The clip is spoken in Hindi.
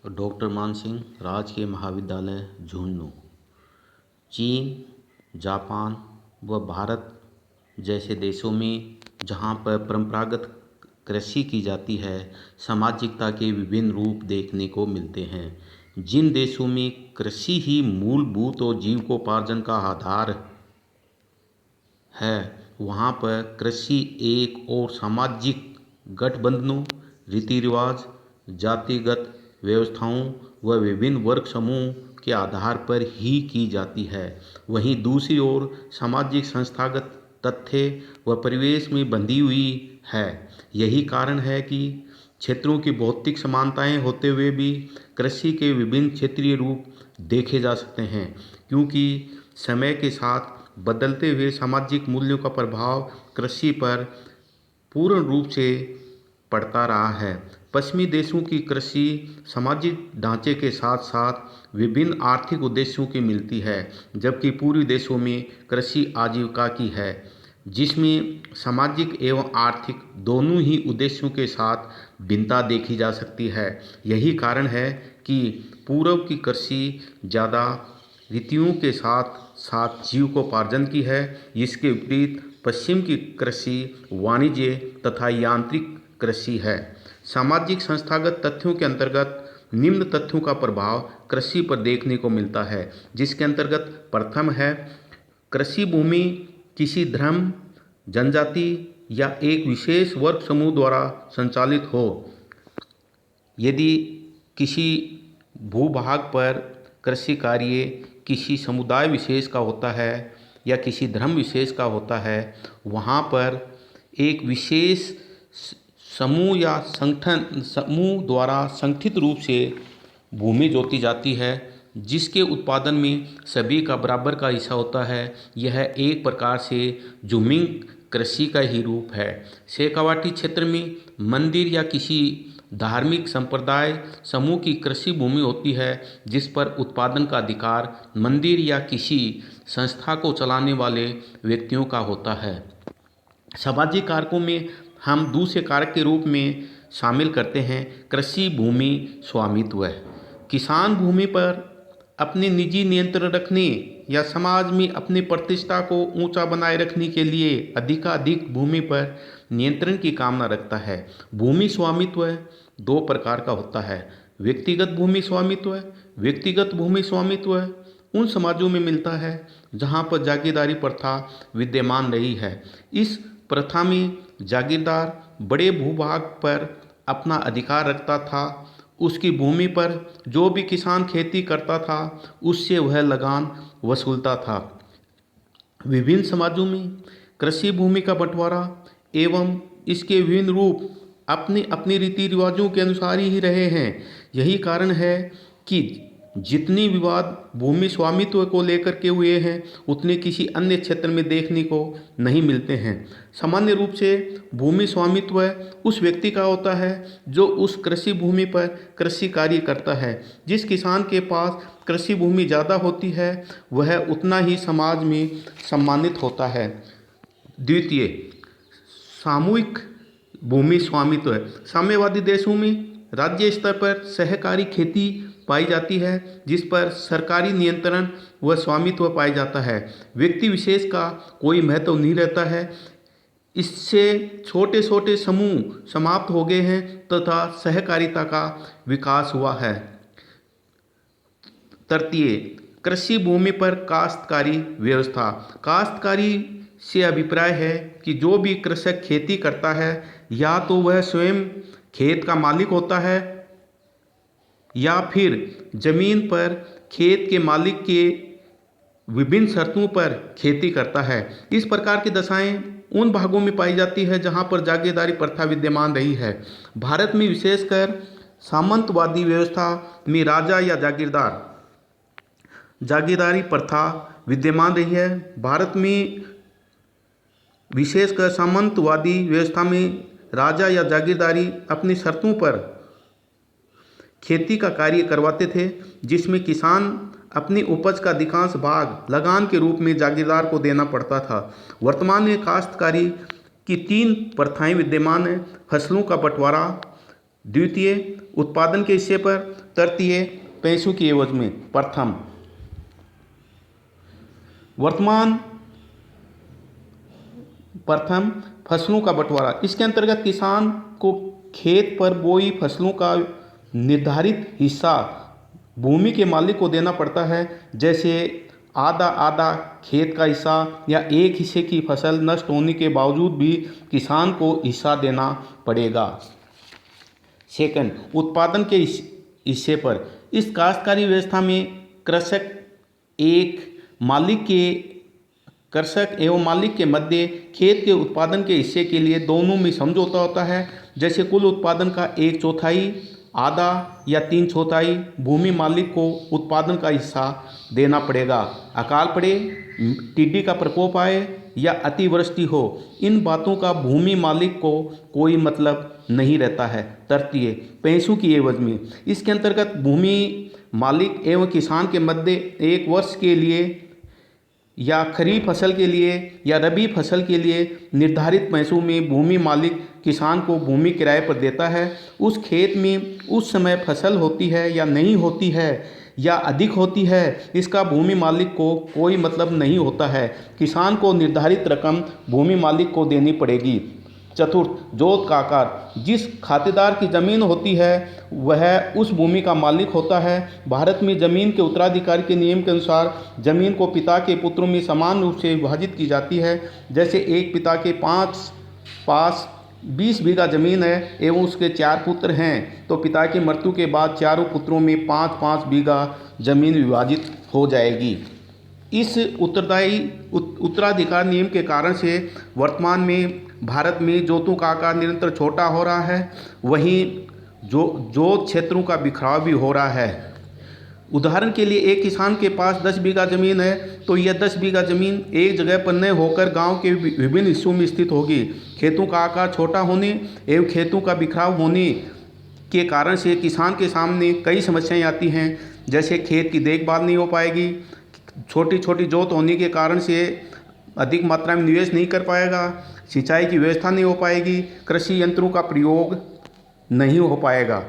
डॉक्टर मानसिंह, राजकीय महाविद्यालय झुंझुनू। चीन, जापान व भारत जैसे देशों में जहाँ पर परंपरागत कृषि की जाती है, सामाजिकता के विभिन्न रूप देखने को मिलते हैं। जिन देशों में कृषि ही मूलभूत और जीविकोपार्जन का आधार है, वहाँ पर कृषि एक और सामाजिक गठबंधनों, रीति रिवाज, जातिगत व्यवस्थाओं व विभिन्न वर्ग समूह के आधार पर ही की जाती है। वहीं दूसरी ओर सामाजिक संस्थागत तथ्य व परिवेश में बंधी हुई है। यही कारण है कि क्षेत्रों की भौतिक समानताएं होते हुए भी कृषि के विभिन्न क्षेत्रीय रूप देखे जा सकते हैं, क्योंकि समय के साथ बदलते हुए सामाजिक मूल्यों का प्रभाव कृषि पर पूर्ण रूप से पड़ता रहा है। पश्चिमी देशों की कृषि सामाजिक ढांचे के साथ साथ विभिन्न आर्थिक उद्देश्यों की मिलती है, जबकि पूर्वी देशों में कृषि आजीविका की है, जिसमें सामाजिक एवं आर्थिक दोनों ही उद्देश्यों के साथ भिन्नता देखी जा सकती है। यही कारण है कि पूर्व की कृषि ज़्यादा रीतियों के साथ साथ जीविकोपार्जन की है, जिसके विपरीत पश्चिम की कृषि वाणिज्य तथा यांत्रिक कृषि है। सामाजिक संस्थागत तथ्यों के अंतर्गत निम्न तथ्यों का प्रभाव कृषि पर देखने को मिलता है, जिसके अंतर्गत प्रथम है, कृषि भूमि किसी धर्म, जनजाति या एक विशेष वर्ग समूह द्वारा संचालित हो। यदि किसी भूभाग पर कृषि कार्य किसी समुदाय विशेष का होता है या किसी धर्म विशेष का होता है, वहाँ पर एक विशेष समूह या संगठन समूह द्वारा संगठित रूप से भूमि जोती जाती है, जिसके उत्पादन में सभी का बराबर का हिस्सा होता है। यह एक प्रकार से झूमिंग कृषि का ही रूप है। शेखावाटी क्षेत्र में मंदिर या किसी धार्मिक संप्रदाय समूह की कृषि भूमि होती है, जिस पर उत्पादन का अधिकार मंदिर या किसी संस्था को चलाने वाले व्यक्तियों का होता है। सामाजिक कारकों में हम दूसरे कारक के रूप में शामिल करते हैं कृषि भूमि स्वामित्व। किसान भूमि पर अपने निजी नियंत्रण रखने या समाज में अपनी प्रतिष्ठा को ऊंचा बनाए रखने के लिए अधिकाधिक भूमि पर नियंत्रण की कामना रखता है। भूमि स्वामित्व दो प्रकार का होता है। व्यक्तिगत भूमि स्वामित्व। व्यक्तिगत भूमि स्वामित्व उन समाजों में मिलता है जहाँ पर जागीरदारी प्रथा विद्यमान रही है। इस प्रथा में जागीरदार बड़े भूभाग पर अपना अधिकार रखता था। उसकी भूमि पर जो भी किसान खेती करता था, उससे वह लगान वसूलता था। विभिन्न समाजों में कृषि भूमि का बंटवारा एवं इसके विभिन्न रूप अपने अपने रीति रिवाजों के अनुसार ही रहे हैं। यही कारण है कि जितनी विवाद भूमि स्वामित्व को लेकर के हुए हैं, उतने किसी अन्य क्षेत्र में देखने को नहीं मिलते हैं। सामान्य रूप से भूमि स्वामित्व उस व्यक्ति का होता है जो उस कृषि भूमि पर कृषि कार्य करता है। जिस किसान के पास कृषि भूमि ज़्यादा होती है, वह उतना ही समाज में सम्मानित होता है। द्वितीय, सामूहिक भूमि स्वामित्व। साम्यवादी देशों में राज्य स्तर पर सहकारी खेती पाई जाती है, जिस पर सरकारी नियंत्रण व स्वामित्व पाया जाता है। व्यक्ति विशेष का कोई महत्व नहीं रहता है। इससे छोटे छोटे समूह समाप्त हो गए हैं तथा सहकारिता का विकास हुआ है। तृतीय, कृषि भूमि पर काश्तकारी व्यवस्था। काश्तकारी से अभिप्राय है कि जो भी कृषक खेती करता है, या तो वह स्वयं खेत का मालिक होता है या फिर जमीन पर खेत के मालिक के विभिन्न शर्तों पर खेती करता है। इस प्रकार की दशाएं उन भागों में पाई जाती है जहां पर जागीरदारी प्रथा विद्यमान रही है। भारत में विशेषकर सामंतवादी व्यवस्था में राजा या जागीरदारी प्रथा विद्यमान रही है। भारत में विशेषकर सामंतवादी व्यवस्था में राजा या जागीरदारी अपनी शर्तों पर खेती का कार्य करवाते थे, जिसमें किसान अपनी उपज का अधिकांश भाग लगान के रूप में जागीरदार को देना पड़ता था। वर्तमान में काश्तकारी की तीन प्रथाएं विद्यमान हैं। फसलों का बंटवारा, द्वितीय उत्पादन के हिस्से पर, तृतीय पैसों की एवज में, प्रथम प्रथम फसलों का बंटवारा। इसके अंतर्गत किसान को खेत पर बोई फसलों का निर्धारित हिस्सा भूमि के मालिक को देना पड़ता है, जैसे आधा आधा खेत का हिस्सा या एक हिस्से की फसल नष्ट होने के बावजूद भी किसान को हिस्सा देना पड़ेगा। सेकंड, उत्पादन के हिस्से पर। इस काश्तकारी व्यवस्था में कृषक एवं मालिक के मध्य खेत के उत्पादन के हिस्से के लिए दोनों में समझौता होता है। जैसे कुल उत्पादन का 1/4, आधा या 3/4 भूमि मालिक को उत्पादन का हिस्सा देना पड़ेगा। अकाल पड़े, टिड्डी का प्रकोप आए या अतिवृष्टि हो, इन बातों का भूमि मालिक को कोई मतलब नहीं रहता है। तृतीय, पैसों की एवज में। इसके अंतर्गत भूमि मालिक एवं किसान के मध्य एक वर्ष के लिए या खरीफ फसल के लिए या रबी फसल के लिए निर्धारित पैसों में भूमि मालिक किसान को भूमि किराए पर देता है। उस खेत में उस समय फसल होती है या नहीं होती है या अधिक होती है, इसका भूमि मालिक को कोई मतलब नहीं होता है। किसान को निर्धारित रकम भूमि मालिक को देनी पड़ेगी। चतुर्थ, जोत का आकार। जिस खातेदार की ज़मीन होती है वह उस भूमि का मालिक होता है। भारत में ज़मीन के उत्तराधिकार के नियम के अनुसार ज़मीन को पिता के पुत्रों में समान रूप से विभाजित की जाती है। जैसे एक पिता के पास 20 बीघा ज़मीन है एवं उसके 4 पुत्र हैं, तो पिता की मृत्यु के बाद चारों पुत्रों में 5-5 बीघा ज़मीन विभाजित हो जाएगी। इस उत्तराधिकार नियम के कारण से वर्तमान में भारत में जोतों का आकार निरंतर छोटा हो रहा है, वहीं जोत क्षेत्रों का बिखराव भी हो रहा है। उदाहरण के लिए एक किसान के पास 10 बीघा ज़मीन है, तो यह 10 बीघा ज़मीन एक जगह पर न होकर गांव के विभिन्न हिस्सों में स्थित होगी। खेतों का आकार छोटा होने एवं खेतों का बिखराव होने के कारण से किसान के सामने कई समस्याएं आती हैं, जैसे खेत की देखभाल नहीं हो पाएगी, छोटी छोटी जोत होने के कारण से अधिक मात्रा में निवेश नहीं कर पाएगा, सिंचाई की व्यवस्था नहीं हो पाएगी, कृषि यंत्रों का प्रयोग नहीं हो पाएगा।